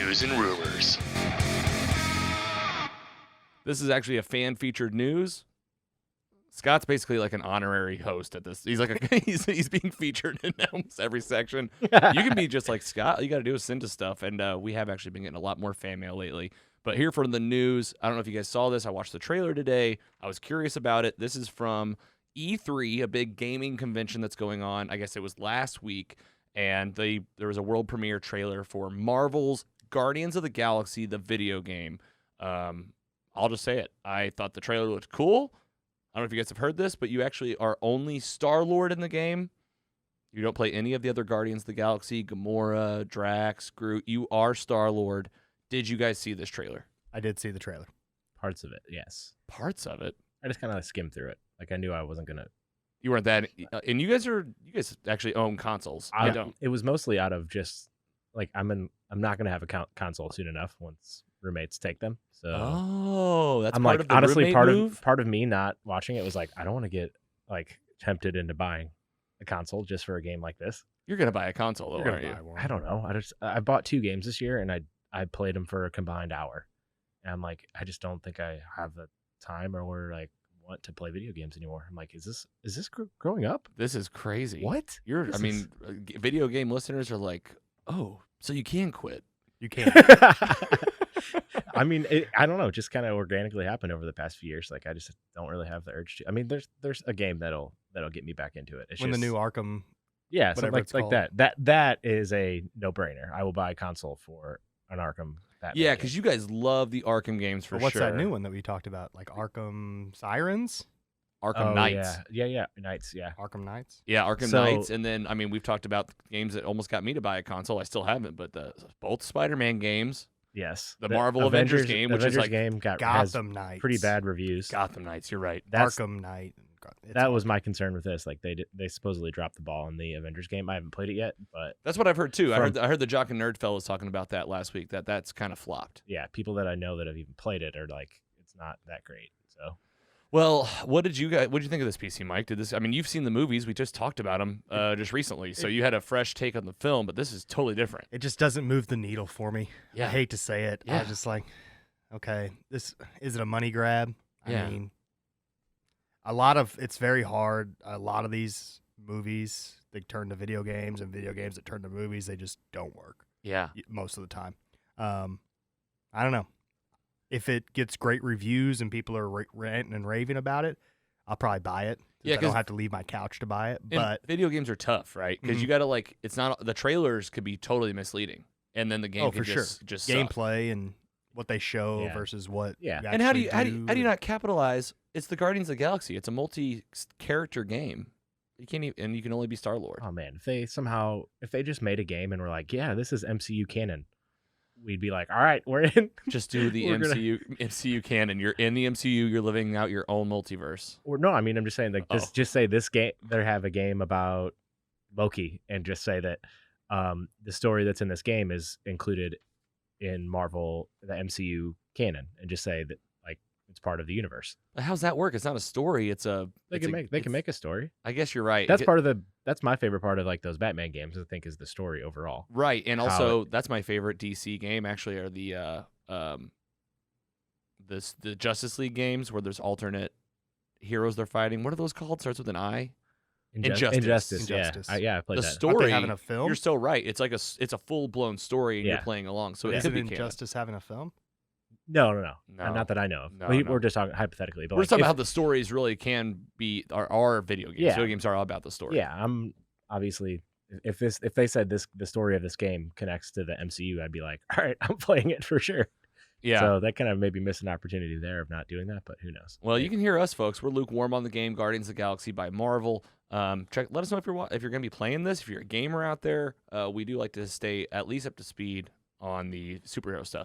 news and rumors. This is actually a fan-featured news. Scott's basically like an honorary host at this. He's like he's being featured in almost every section. You can be just like Scott. All you got to do is send us stuff, and we have actually been getting a lot more fan mail lately. But here for the news, I don't know if you guys saw this. I watched the trailer today. I was curious about it. This is from E3, a big gaming convention that's going on. I guess it was last week, and there was a world premiere trailer for Marvel's Guardians of the Galaxy, the video game. I'll just say it. I thought the trailer looked cool. I don't know if you guys have heard this, but you actually are only Star-Lord in the game. You don't play any of the other Guardians of the Galaxy, Gamora, Drax, Groot. You are Star-Lord. Did you guys see this trailer? I did see the trailer. Parts of it, yes. Parts of it? I just kind of skimmed through it. Like I knew I wasn't gonna. You weren't that, and you guys actually own consoles. I don't. It was mostly out of just like I'm not gonna have a console soon enough once roommates take them. So that's I'm part like of the honestly roommate move? part of me not watching it was like I don't want to get like tempted into buying a console just for a game like this. You're gonna buy a console, though, aren't you? I don't know. I bought 2 games this year and I played them for a combined hour, and I'm like I just don't think I have the time or like want to play video games anymore. I'm like, is this growing up? This is crazy. What? Video game listeners are like, oh, so you can quit. You can't. I mean, I don't know. It just kind of organically happened over the past few years. Like, I just don't really have the urge to. I mean, there's a game that'll get me back into it. It's when just, the new Arkham, yeah, something whatever it's like called. that is a no brainer. I will buy a console for an Arkham. Batman Yeah, game. because you guys love the Arkham games for But what's sure. that new one that we talked about? Like Arkham Sirens, Arkham Knights. Yeah, Knights. Yeah, Arkham Knights. Yeah, Arkham So- Knights, and then we've talked about games that almost got me to buy a console. I still haven't, but both Spider-Man games, yes. The Marvel Avengers game, which is Avengers like game has Gotham Knights. pretty bad reviews. Gotham Knights. You're right. Arkham Knight. That was my concern with this. Like they supposedly dropped the ball in the Avengers game. I haven't played it yet, but That's what I've heard too. I heard the Jock and Nerd fellows talking about that last week. That's kind of flopped. yeah, people that I know that have even played it are like, it's not that great. So Well, what did you think of this PC, Mike? You've seen the movies. We just talked about them just recently, so you had a fresh take on the film, but this is totally different. It just doesn't move the needle for me. Yeah. I hate to say it. Yeah. I was just like, okay, is it a money grab? Yeah. I mean, it's very hard. A lot of these movies, they turn to video games, and video games that turn to movies, they just don't work Yeah. most of the time. I don't know. If it gets great reviews and people are ranting and raving about it, I'll probably buy it. Yeah, I 'cause- don't have to leave my couch to buy it. And But video games are tough, right? Because you got to it's not the trailers could be totally misleading, and then the game can for sure, just suck. gameplay and what they show Yeah. versus what. Yeah. you And how do you actually not capitalize? It's the Guardians of the Galaxy. It's a multi-character game. You can't even, and you can only be Star-Lord. oh man, if they just made a game and were like, yeah, this is MCU canon, we'd be like, all right, we're in. Just do the We're gonna- MCU canon. You're in the MCU. You're living out your own multiverse. Or no, I mean, I'm just saying like this. Oh. Just say this game. They have a game about Loki, and just say that the story that's in this game is included in Marvel, the MCU canon, and just say that like it's part of the universe. How's that work? It's not a story. They can make a story. I guess you're right. That's my favorite part of like those Batman games. I think is the story overall. Right, and How also that's my favorite DC game. Actually, are the Justice League games where there's alternate heroes they're fighting. What are those called? Starts with an I. Injustice. Injustice. Yeah, I played The that. Aren't story. they having a film? You're so right. It's like it's a full blown story, and you're Yeah. playing along. So it Isn't could be canon. Injustice having a film? No. No. Not that I know of. No, we're no. just talking hypothetically. But We're like, talking if- about how the stories really can be are video games. Yeah. Video games are all about the story. Yeah, I'm obviously if they said the story of this game connects to the MCU, I'd be like, all right, I'm playing it for sure. Yeah. So that kind of maybe missed an opportunity there of not doing that, but who knows? Well, you can hear us, folks. We're lukewarm on the game Guardians of the Galaxy by Marvel. Let us know if you're going to be playing this. If you're a gamer out there, we do like to stay at least up to speed on the superhero stuff.